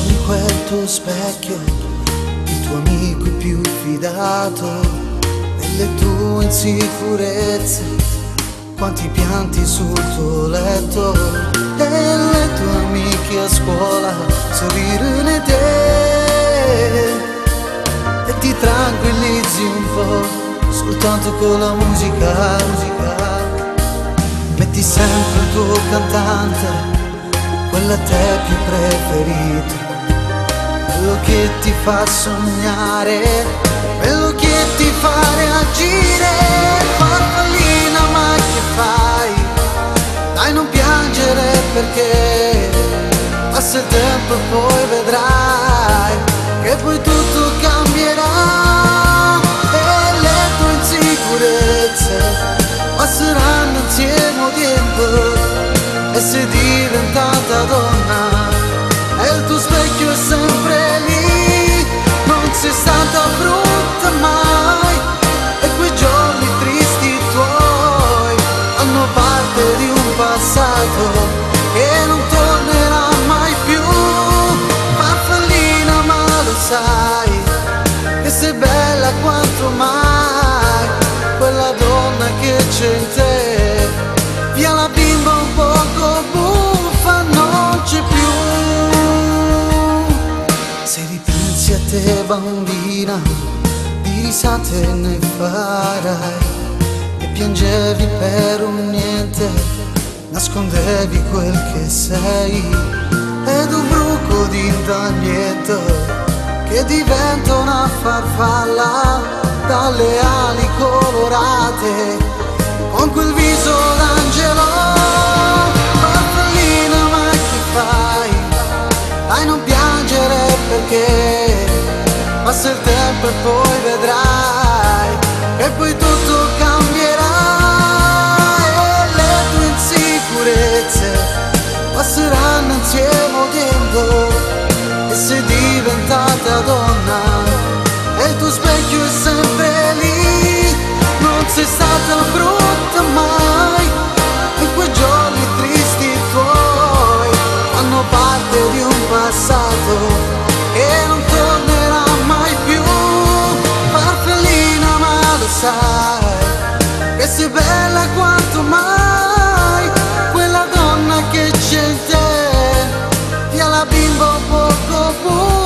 giorni quel tuo specchio, il tuo amico più fidato, delle tue insicurezze, quanti pianti sul tuo letto, e le tue amiche a scuola sorridere te, e ti tranquillizzi un po' soltanto con la musica. Metti sempre il tuo cantante, quello a te più preferito, quello che ti fa sognare, quello che ti fa reagire. Farfallina, ma che fai? Dai, non piangere, perché passa il tempo e poi vedrai che poi tutto cambierà, e le tue insicurezze passeranno insieme a tempo, e sei diventata donna e il tuo specchio è sempre lì. Non sei stata brutta mai, e quei giorni tristi tuoi fanno parte di un passato che non tornerà mai più. Farfallina, ma lo sai che sei bella quanto mai quella donna che c'è in te. Via la bimba un poco buffa, non c'è più. Se ripensi a te bambina, di risate ne farai, e piangevi per un niente, nascondevi quel che sei, ed un bruco di intaglietto che diventa una farfalla dalle ali colorate, con quel viso d'angelo. Farfallina, ma che fai? Dai, non piangere, perché passa il tempo e poi vedrai che poi tutto cambierà, e le tue insicurezze passeranno insieme al tempo, e sei diventata donna e il tuo specchio è sempre lì. Non sei stata brutta mai, e quei giorni tristi tuoi fanno parte di un passato che non tornerà mai più. Farfallina, ma lo sai che sei bella quanto mai quella donna che c'è in te. Via la bimba un poco